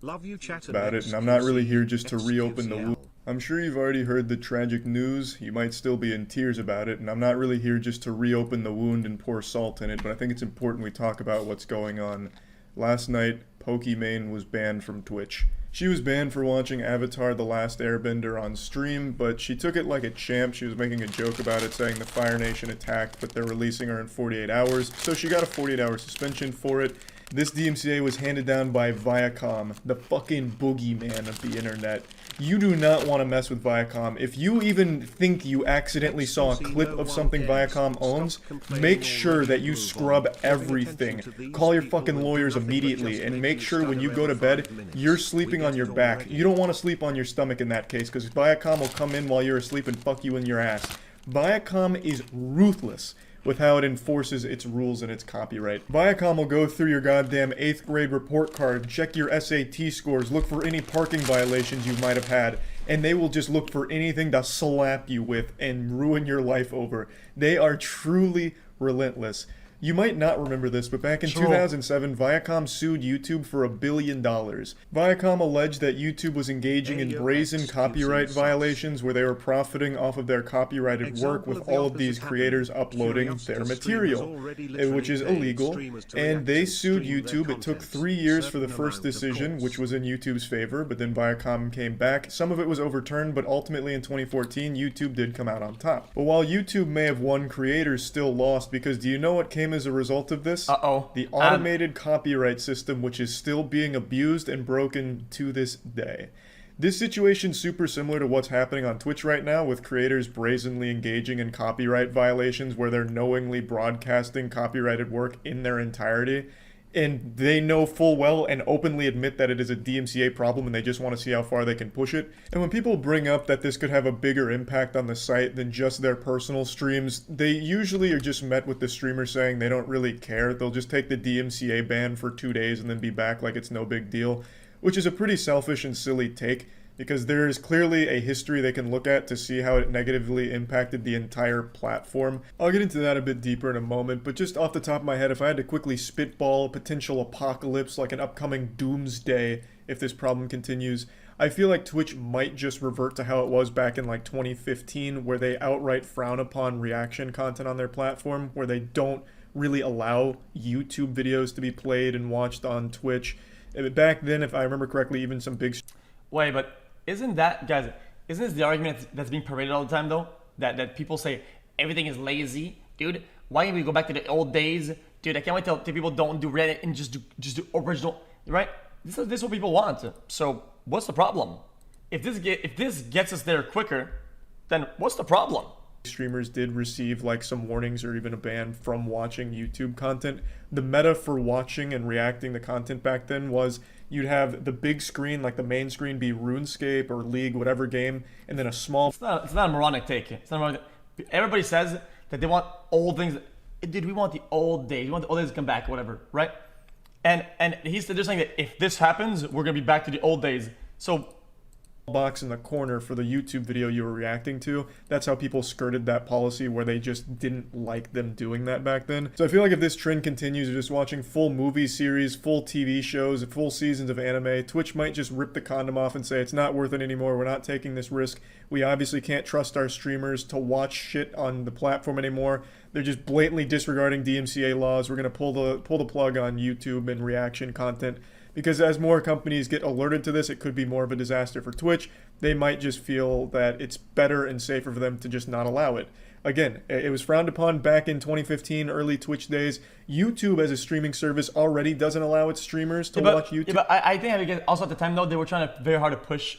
Love you, chat about it, and I'm not really here just to reopen the wound. I'm sure you've already heard the tragic news. You might still be in tears about it, and I'm not really here just to reopen the wound and pour salt in it, but I think it's important we talk about what's going on. Last night, Pokimane was banned from Twitch. She was banned for watching Avatar: The Last Airbender on stream, but she took it like a champ. She was making a joke about it, saying the Fire Nation attacked, but they're releasing her in 48 hours, so she got a 48-hour suspension for it. This DMCA was handed down by Viacom, the fucking boogeyman of the internet. You do not want to mess with Viacom. If you even think you accidentally saw a clip of something Viacom owns, make sure that you scrub everything. Call your fucking lawyers immediately, and make sure when you go to bed, you're sleeping on your back. You don't want to sleep on your stomach in that case, because Viacom will come in while you're asleep and fuck you in your ass. Viacom is ruthless with how it enforces its rules and its copyright. Viacom will go through your goddamn 8th grade report card, check your SAT scores, look for any parking violations you might have had, and they will just look for anything to slap you with and ruin your life over. They are truly relentless. You might not remember this, but back in 2007, Viacom sued YouTube for $1 billion. Viacom alleged that YouTube was engaging in brazen copyright violations where they were profiting off of their copyrighted work with all of these creators uploading their material, which is illegal, and they sued YouTube. It took 3 years for the first decision, which was in YouTube's favor, but then Viacom came back. Some of it was overturned, but ultimately in 2014, YouTube did come out on top. But while YouTube may have won, creators still lost, because do you know what came as a result of this? The automated copyright system, which is still being abused and broken to this day. This situation's super similar to what's happening on Twitch right now, with creators brazenly engaging in copyright violations where they're knowingly broadcasting copyrighted work in their entirety. And they know full well and openly admit that it is a DMCA problem and they just want to see how far they can push it. And when people bring up that this could have a bigger impact on the site than just their personal streams, they usually are just met with the streamer saying they don't really care. They'll just take the DMCA ban for 2 days and then be back like it's no big deal, which is a pretty selfish and silly take, because there is clearly a history they can look at to see how it negatively impacted the entire platform. I'll get into that a bit deeper in a moment, but just off the top of my head, if I had to quickly spitball a potential apocalypse, like an upcoming doomsday if this problem continues, I feel like Twitch might just revert to how it was back in like 2015, where they outright frown upon reaction content on their platform, where they don't really allow YouTube videos to be played and watched on Twitch. Back then, if I remember correctly, even some big... Wait, but isn't that, guys, isn't this the argument that's being paraded all the time, though? That people say everything is lazy? Dude, why can't we go back to the old days? Dude, I can't wait till people don't do Reddit and just do original, right? This is what people want. So what's the problem? If this gets us there quicker, then what's the problem? Streamers did receive like some warnings or even a ban from watching YouTube content. The meta for watching and reacting to content back then was you'd have the big screen, like the main screen, be RuneScape or League, whatever game, and then a small... It's not a moronic take. It's not moronic. Everybody says that they want old things. Dude, we want the old days. We want the old days to come back, whatever, right? And they're saying that if this happens, we're going to be back to the old days. So... box in the corner for the YouTube video you were reacting to. That's how people skirted that policy, where they just didn't like them doing that back then. So I feel like if this trend continues of just watching full movie series, full TV shows, full seasons of anime, Twitch might just rip the condom off and say it's not worth it anymore. We're not taking this risk. We obviously can't trust our streamers to watch shit on the platform anymore. They're just blatantly disregarding DMCA laws. We're going to pull the plug on YouTube and reaction content. Because as more companies get alerted to this, it could be more of a disaster for Twitch. They might just feel that it's better and safer for them to just not allow it. Again, it was frowned upon back in 2015, early Twitch days. YouTube as a streaming service already doesn't allow its streamers to watch YouTube. Yeah, but I think also at the time, though, they were trying to very hard to push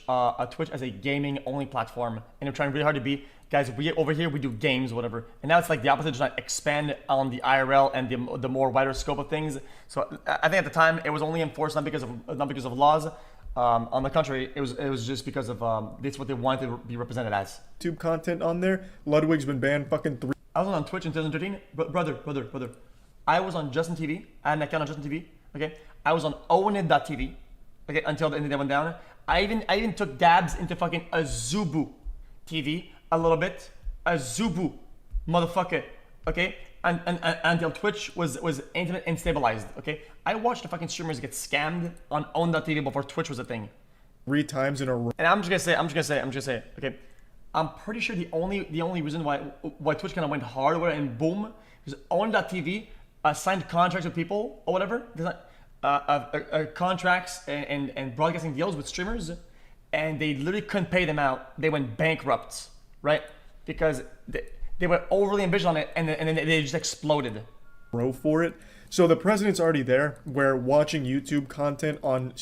Twitch as a gaming-only platform. And they're trying really hard to be, guys, over here, we do games, whatever. And now it's like the opposite, trying to expand on the IRL and the more wider scope of things. So I think at the time, it was only enforced not because of laws. On the contrary, it was just because of it's what they wanted to be represented as. YouTube content on there. Ludwig's been banned fucking 3. I was on Twitch in 2013, brother. I was on Justin TV. I had an account on Justin TV. Okay, I was on Ownit.tv. Okay, until the internet went down. I even took dabs into fucking Azubu TV a little bit. Azubu, motherfucker. Okay, until Twitch was intimate and stabilized. Okay, I watched the fucking streamers get scammed on own.tv before Twitch was a thing. 3 times in a row. And I'm just gonna say, okay, I'm pretty sure the only reason why Twitch kind of went hard over it and boom is own.tv signed contracts with people or whatever, contracts and broadcasting deals with streamers, and they literally couldn't pay them out. They went bankrupt, right? Because they were overly ambitious on it, and then they just exploded. For it. So the precedent's already there, where watching YouTube content on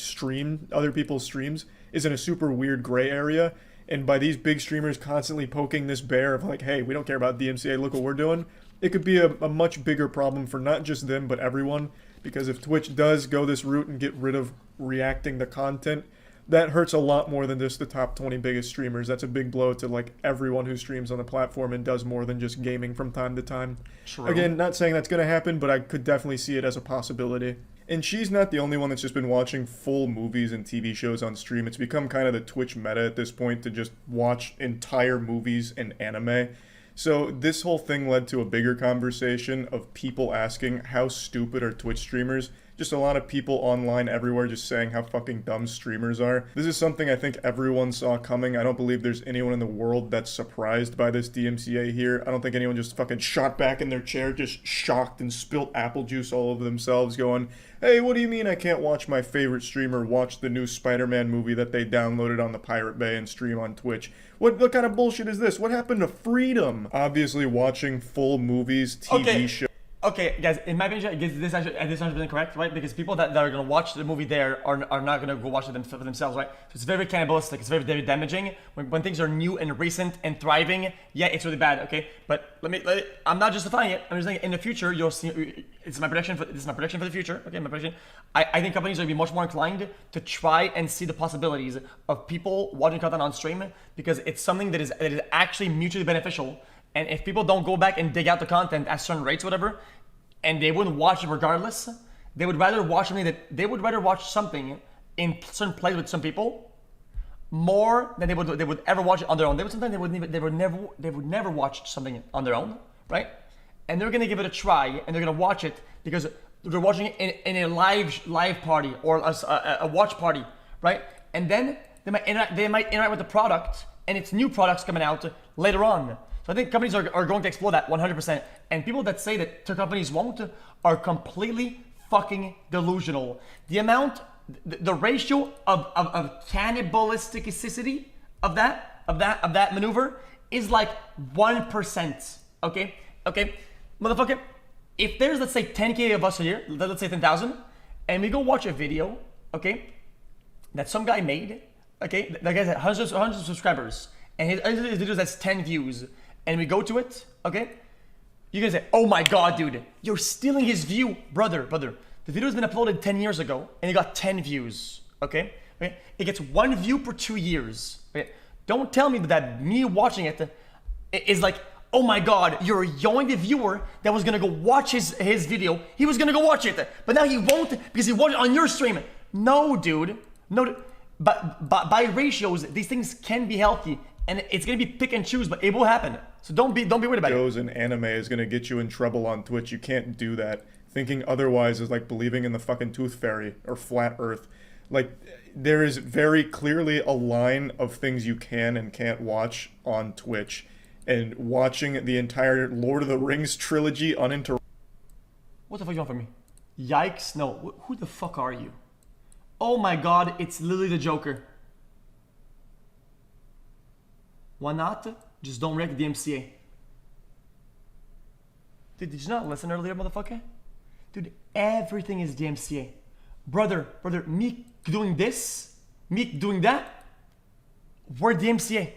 other people's streams, is in a super weird gray area. And by these big streamers constantly poking this bear of like, hey, we don't care about DMCA, look what we're doing, it could be a much bigger problem for not just them, but everyone. Because if Twitch does go this route and get rid of reacting to content, that hurts a lot more than just the top 20 biggest streamers. That's a big blow to like everyone who streams on the platform and does more than just gaming from time to time. True. Again, not saying that's going to happen, but I could definitely see it as a possibility. And she's not the only one that's just been watching full movies and TV shows on stream. It's become kind of the Twitch meta at this point to just watch entire movies and anime. So this whole thing led to a bigger conversation of people asking how stupid are Twitch streamers. Just a lot of people online everywhere just saying how fucking dumb streamers are. This is something I think everyone saw coming. I don't believe there's anyone in the world that's surprised by this DMCA here. I don't think anyone just fucking shot back in their chair, just shocked and spilt apple juice all over themselves going, hey, what do you mean I can't watch my favorite streamer watch the new Spider-Man movie that they downloaded on the Pirate Bay and stream on Twitch? What kind of bullshit is this? What happened to freedom? Obviously watching full movies, TV shows. Okay, guys, in my opinion, this has been correct, right? Because people that are going to watch the movie there are not going to go watch it for themselves, right? So it's very cannibalistic. It's very damaging. When things are new and recent and thriving, yeah, it's really bad, okay? But I'm not justifying it. I'm just saying in the future, you'll see, this is my prediction for the future, okay? My prediction. I think companies are going to be much more inclined to try and see the possibilities of people watching content on stream, because it's something that is actually mutually beneficial. And if people don't go back and dig out the content at certain rates or whatever, and they wouldn't watch it regardless, they would rather watch something in certain place with some people more than they would ever watch it on their own. They would never watch something on their own, right? And they're gonna give it a try, and they're gonna watch it because they're watching it in a live party or a watch party, right? And then they might interact with the product, and it's new products coming out later on. So I think companies are going to explore that 100%. And people that say that companies won't are completely fucking delusional. The ratio of cannibalisticity of that maneuver is like 1%. Okay, motherfucker. If there's, let's say, 10K of us here, let's say 10,000, and we go watch a video, okay, that some guy made, okay, that guy's at hundreds of subscribers, and his videos has 10 views. And we go to it, okay? You're gonna say, oh my God, dude, you're stealing his view. Brother, the video has been uploaded 10 years ago and it got 10 views, okay? It gets 1 view per 2 years, okay? Don't tell me that me watching it is like, oh my God, you're yoing the viewer that was gonna go watch his video. He was gonna go watch it, but now he won't because he watched it on your stream. No, dude, no. But by ratios, these things can be healthy. And it's gonna be pick and choose, but it will happen. So don't be worried about it. Shows and anime is gonna get you in trouble on Twitch. You can't do that. Thinking otherwise is like believing in the fucking tooth fairy or flat Earth. Like, there is very clearly a line of things you can and can't watch on Twitch. And watching the entire Lord of the Rings trilogy uninterrupted. What the fuck do you want from me? Yikes! No. Who the fuck are you? Oh my God! It's literally the Joker. Why not? Just don't wreck the DMCA. Dude, did you not listen earlier, motherfucker? Dude, everything is DMCA. Brother, me doing this, me doing that, we're DMCA.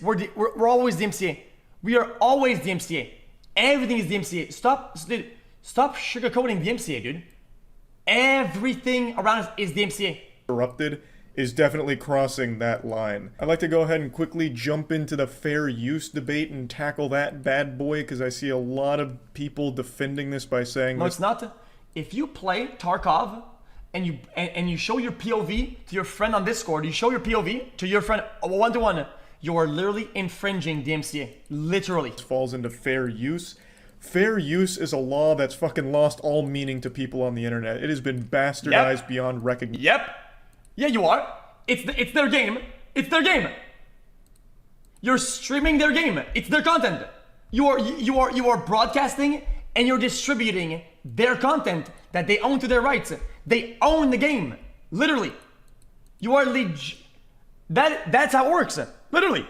We're always DMCA. We are always DMCA. Everything is DMCA. Stop sugarcoating DMCA, dude. Everything around us is DMCA. Interrupted is definitely crossing that line. I'd like to go ahead and quickly jump into the fair use debate and tackle that bad boy, because I see a lot of people defending this by saying no, it's not. If you play Tarkov and you show your POV to your friend on Discord, you show your POV to your friend one-to-one, you are literally infringing DMCA. Literally. It falls into fair use. Fair use is a law that's fucking lost all meaning to people on the internet. It has been bastardized beyond recognition. Yep. Yeah, you are. It's their game. It's their game. You're streaming their game. It's their content. You are broadcasting and you're distributing their content that they own to their rights. They own the game. Literally. You are that's how it works. Literally.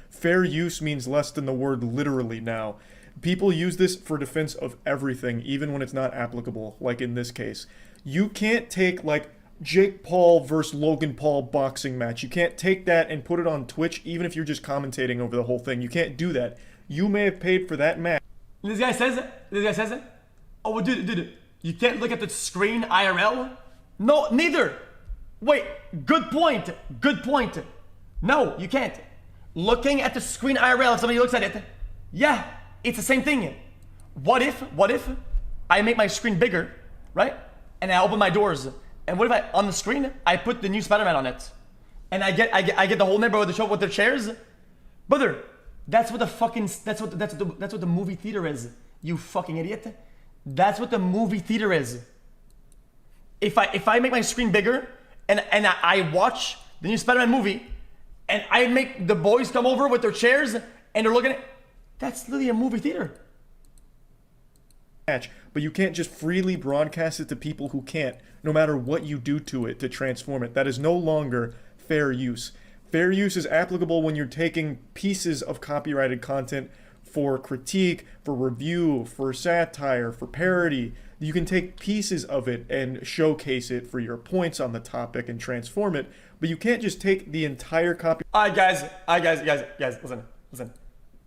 Fair use means less than the word literally now. People use this for defense of everything, even when it's not applicable, like in this case. You can't take, like, Jake Paul versus Logan Paul boxing match. You can't take that and put it on Twitch, even if you're just commentating over the whole thing. You can't do that. You may have paid for that match. This guy says it. Oh, dude, you can't look at the screen IRL? No, neither. Wait, good point. No, you can't. Looking at the screen IRL, if somebody looks at it, yeah, it's the same thing. What if I make my screen bigger, right? And I open my doors, and what if on the screen, I put the new Spider-Man on it? And I get the whole neighborhood to show up with their chairs? Brother, that's what the movie theater is, you fucking idiot. That's what the movie theater is. If I make my screen bigger, and I watch the new Spider-Man movie, and I make the boys come over with their chairs and they're looking at, that's literally a movie theater. But you can't just freely broadcast it to people who can't, no matter what you do to it to transform it. That is no longer fair use. Fair use is applicable when you're taking pieces of copyrighted content for critique, for review, for satire, for parody. You can take pieces of it and showcase it for your points on the topic and transform it, but you can't just take the entire copy. Alright guys, listen.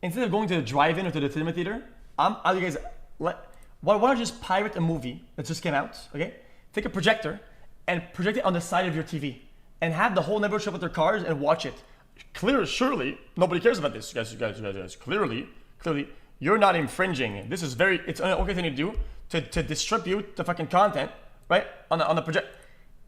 Instead of going to the drive-in or to the cinema theater, why don't you just pirate a movie that just came out, okay? Take a projector and project it on the side of your TV and have the whole neighborhood show up with their cars and watch it. Surely, nobody cares about this, guys. Clearly, you're not infringing. It's an okay thing to do to distribute the fucking content, right? On the project.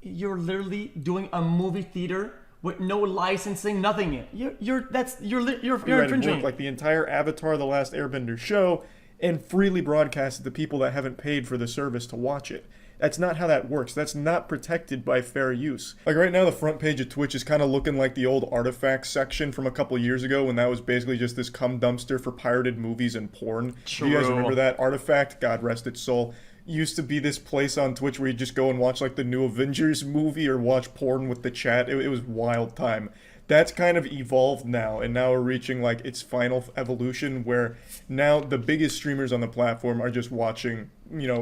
You're literally doing a movie theater with no licensing, nothing. You're infringing. Like the entire Avatar: The Last Airbender show, and freely broadcast it to people that haven't paid for the service to watch it. That's not how that works. That's not protected by fair use. Like right now, the front page of Twitch is kind of looking like the old artifacts section from a couple years ago when that was basically just this cum dumpster for pirated movies and porn. True. Do you guys remember that? Artifact, God rest its soul, used to be this place on Twitch where you just go and watch like the new Avengers movie or watch porn with the chat. It was wild time. That's kind of evolved now, and now we're reaching like its final evolution where now the biggest streamers on the platform are just watching,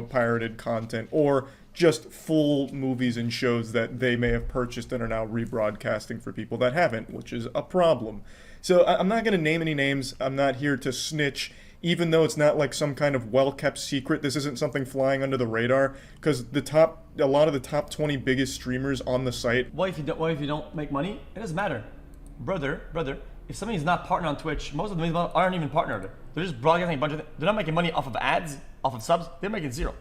pirated content or just full movies and shows that they may have purchased and are now rebroadcasting for people that haven't, which is a problem. So I'm not going to name any names. I'm not here to snitch, even though it's not like some kind of well-kept secret. This isn't something flying under the radar, because a lot of the top 20 biggest streamers on the site. What if you don't make money? It doesn't matter. Brother, if somebody's not partnered on Twitch, most of them aren't even partnered. They're just broadcasting a bunch of things. They're not making money off of ads, off of subs. They're making zero.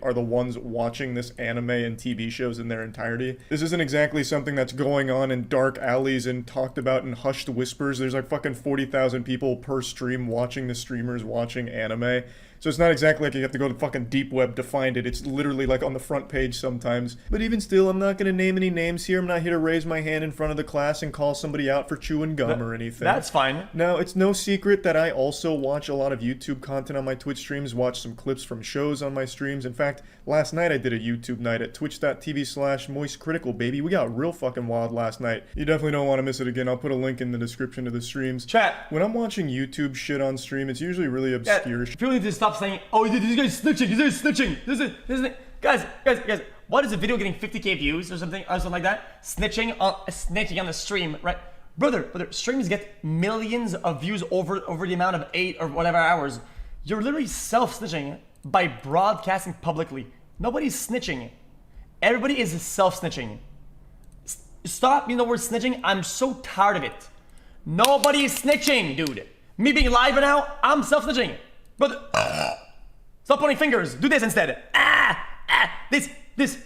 Are the ones watching this anime and TV shows in their entirety. This isn't exactly something that's going on in dark alleys and talked about in hushed whispers. There's like fucking 40,000 people per stream watching the streamers watching anime. So it's not exactly like you have to go to fucking deep web to find it. It's literally like on the front page sometimes. But even still, I'm not going to name any names here. I'm not here to raise my hand in front of the class and call somebody out for chewing gum or anything. That's fine. Now, it's no secret that I also watch a lot of YouTube content on my Twitch streams, watch some clips from shows on my streams. In fact, last night I did a YouTube night at twitch.tv/moistcritical, baby. We got real fucking wild last night. You definitely don't want to miss it again. I'll put a link in the description of the streams. Chat. When I'm watching YouTube shit on stream, it's usually really obscure shit. People need to stop saying, oh, this guy's snitching, this is guys, what is a video getting 50k views or something like that? Snitching on the stream, right? Brother, streams get millions of views over the amount of 8 or whatever hours. You're literally self-snitching by broadcasting publicly. Nobody's snitching. Everybody is self-snitching. Stop using the word snitching. I'm so tired of it. Nobody is snitching, dude. Me being live right now, I'm self-snitching. Brother, stop pointing fingers. Do this instead. This.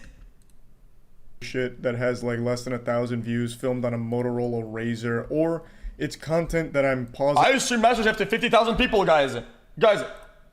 Shit that has like less than 1,000 views, filmed on a Motorola Razr, or It's content that I'm pausing. I stream MasterChef to 50,000 people, guys. Guys,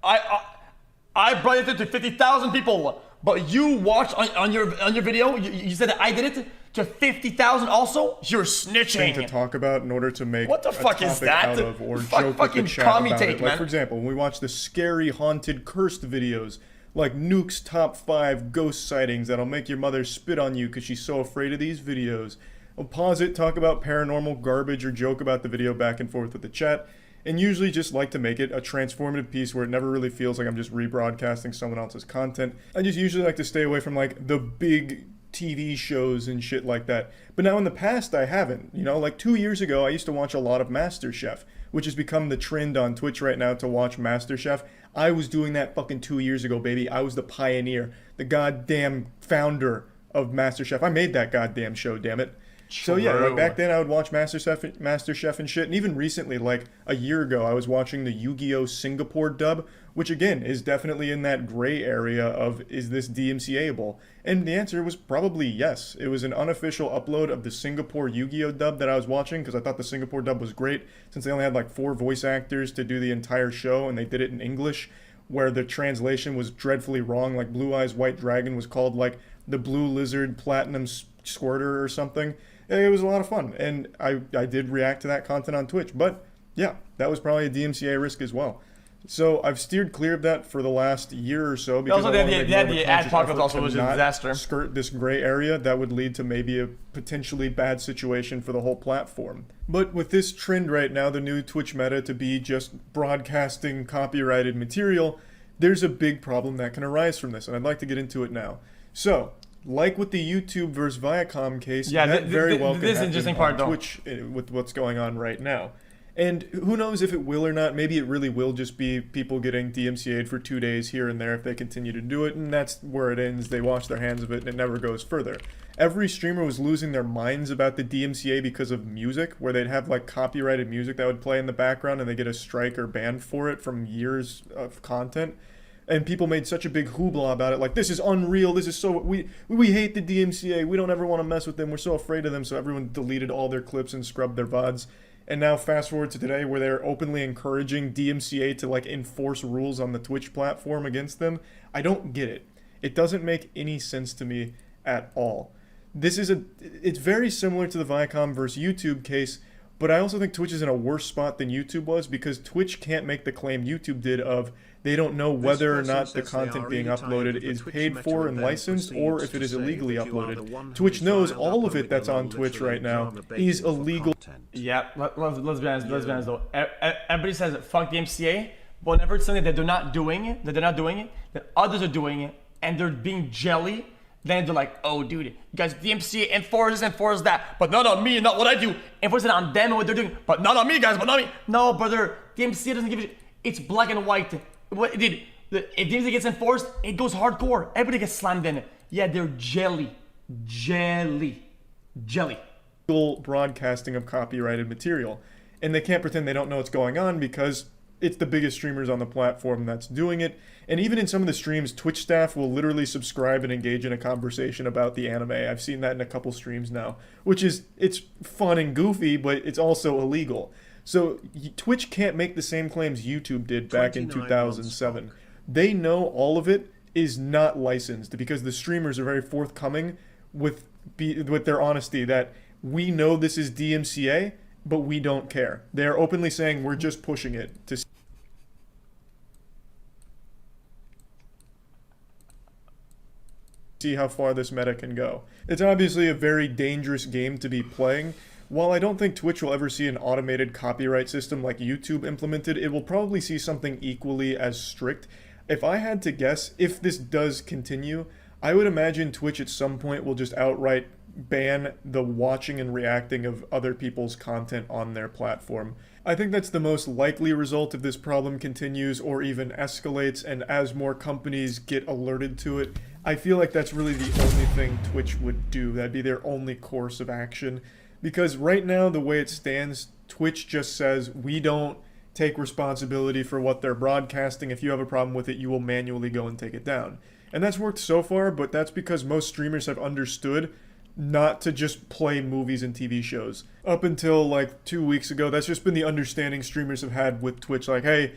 I brought it to 50,000 people. But you watched on your video, you said that I did it to 50,000 also? You're snitching. To talk about in order to make what the fuck is that? Out of, or joke with the chat about take, it. Man. Like, for example, when we watch the scary, haunted, cursed videos, like Nuke's top 5 ghost sightings that'll make your mother spit on you because she's so afraid of these videos. I'll pause it, talk about paranormal garbage, or joke about the video back and forth with the chat, and usually just like to make it a transformative piece where it never really feels like I'm just rebroadcasting someone else's content. I just usually like to stay away from like the big TV shows and shit like that. But now in the past I haven't. You know, like 2 years ago I used to watch a lot of MasterChef, which has become the trend on Twitch right now to watch MasterChef. I was doing that fucking 2 years ago, baby. I was the pioneer, the goddamn founder of MasterChef. I made that goddamn show, damn it. So yeah, like back then I would watch MasterChef and shit, and even recently, like a year ago, I was watching the Yu-Gi-Oh! Singapore dub, which again is definitely in that gray area of, is this DMCA-able? And the answer was probably yes. It was an unofficial upload of the Singapore Yu-Gi-Oh! Dub that I was watching, because I thought the Singapore dub was great, since they only had like 4 voice actors to do the entire show, and they did it in English, where the translation was dreadfully wrong. Like Blue Eyes White Dragon was called like the Blue Lizard Platinum Squirter or something. It was a lot of fun, and I did react to that content on Twitch. But yeah, that was probably a DMCA risk as well. So I've steered clear of that for the last year or so, because also, the ad pocket also was a disaster. Skirt this gray area that would lead to maybe a potentially bad situation for the whole platform. But with this trend right now, the new Twitch meta to be just broadcasting copyrighted material, there's a big problem that can arise from this, and I'd like to get into it now. So, like with the YouTube versus Viacom case, that very well could happen on Twitch with what's going on right now. And who knows if it will or not. Maybe it really will just be people getting DMCA'd for 2 days here and there if they continue to do it, and that's where it ends. They wash their hands of it and it never goes further. Every streamer was losing their minds about the DMCA because of music, where they'd have like copyrighted music that would play in the background and they get a strike or ban for it from years of content. And people made such a big hoopla about it, like, this is unreal, this is so, we hate the DMCA, we don't ever want to mess with them, we're so afraid of them, so everyone deleted all their clips and scrubbed their VODs. And now fast forward to today, where they're openly encouraging DMCA to like enforce rules on the Twitch platform against them. I don't get it. It doesn't make any sense to me at all. It's very similar to the Viacom versus YouTube case, but I also think Twitch is in a worse spot than YouTube was, because Twitch can't make the claim YouTube did of they don't know whether or not the content being uploaded is paid for and licensed, or if it is illegally uploaded. Twitch knows all of it that's on Twitch right now is illegal. Yeah, let's be honest though. Everybody says fuck the DMCA, but whenever it's something that they're not doing, that others are doing it, and they're being jelly, then they're like, oh dude, guys, DMCA enforce that, but not on me, not what I do. Enforce it on them and what they're doing, but not on me, guys, but not me. No, brother, DMCA doesn't give a shit. It's black and white. What, dude, if DMCA gets enforced, it goes hardcore. Everybody gets slammed in. Yeah, they're jelly. Broadcasting of copyrighted material. And they can't pretend they don't know what's going on, because it's the biggest streamers on the platform that's doing it. And even in some of the streams, Twitch staff will literally subscribe and engage in a conversation about the anime. I've seen that in a couple streams now, which is, it's fun and goofy, but it's also illegal. So Twitch can't make the same claims YouTube did back in 2007. They know all of it is not licensed, because the streamers are very forthcoming with their honesty that we know this is DMCA, but we don't care. They're openly saying we're just pushing it to see how far this meta can go. It's obviously a very dangerous game to be playing. While I don't think Twitch will ever see an automated copyright system like YouTube implemented, it will probably see something equally as strict. If I had to guess, if this does continue, I would imagine Twitch at some point will just outright ban the watching and reacting of other people's content on their platform. I think that's the most likely result if this problem continues or even escalates, and as more companies get alerted to it. I feel like that's really the only thing Twitch would do. That'd be their only course of action. Because right now, the way it stands, Twitch just says, we don't take responsibility for what they're broadcasting. If you have a problem with it, you will manually go and take it down. And that's worked so far, but that's because most streamers have understood not to just play movies and TV shows. Up until like 2 weeks ago, that's just been the understanding streamers have had with Twitch. Like, hey,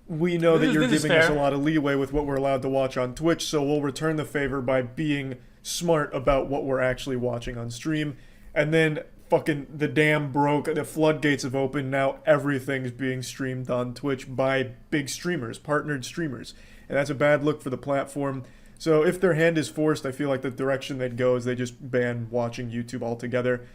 we know that you're giving us a lot of leeway with what we're allowed to watch on Twitch, so we'll return the favor by being smart about what we're actually watching on stream. And then fucking the dam broke, the floodgates have opened, now everything's being streamed on Twitch by big streamers, partnered streamers. And that's a bad look for the platform. So if their hand is forced, I feel like the direction they'd go is they just ban watching YouTube altogether.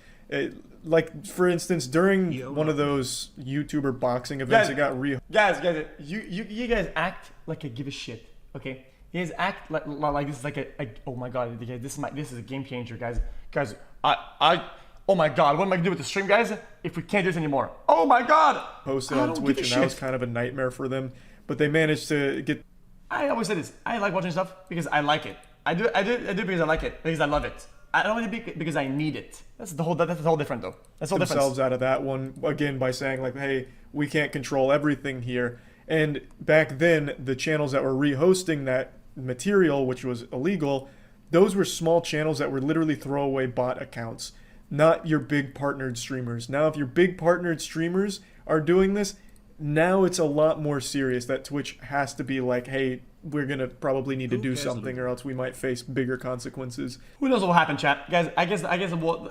Like, for instance, during one of those YouTuber boxing events, it got Guys, you guys act like I give a shit, okay? You guys act like this is like a oh my god, this is a game changer, guys. Guys, oh my god, what am I gonna do with the stream, guys? If we can't do this anymore, oh my god! Posted on Twitch, and that was kind of a nightmare for them. But they managed to get. I always say this. I like watching stuff because I like it. I do because I like it, because I love it. I don't want to be because I need it. That's the whole different though. That's all different. Themselves out of that one again by saying like, hey, we can't control everything here. And back then, the channels that were rehosting that material, which was illegal, those were small channels that were literally throwaway bot accounts, not your big partnered streamers. Now, if your big partnered streamers are doing this, now it's a lot more serious that Twitch has to be like, hey, we're gonna probably need to do something, or else we might face bigger consequences. Who knows what will happen, chat? Guys, I guess we'll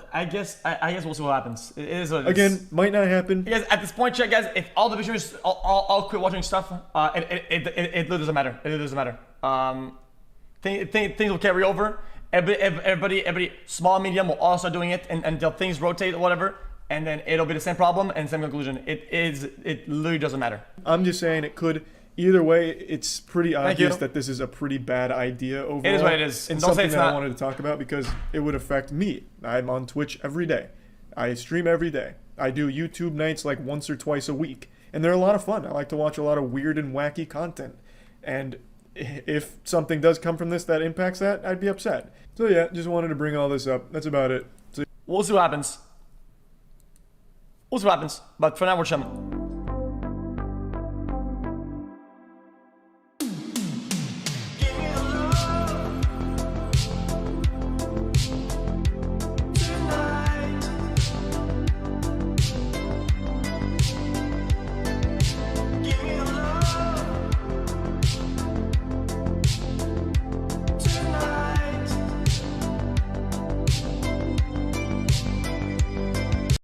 see what happens. It is what it Again, is. might not happen. Guys, at this point, chat, guys, if all the streamers all quit watching stuff, it doesn't matter. It doesn't matter. Things will carry over. Everybody, small, medium will all start doing it, and until things rotate or whatever. And then it'll be the same problem and same conclusion. It literally doesn't matter. I'm just saying it could. Either way, it's pretty obvious that this is a pretty bad idea overall. It is what it is. And something that I wanted to talk about because it would affect me. I'm on Twitch every day. I stream every day. I do YouTube nights like once or twice a week. And they're a lot of fun. I like to watch a lot of weird and wacky content. And if something does come from this that impacts that, I'd be upset. So yeah, just wanted to bring all this up. That's about it. We'll see what happens. But for now, we're chilling.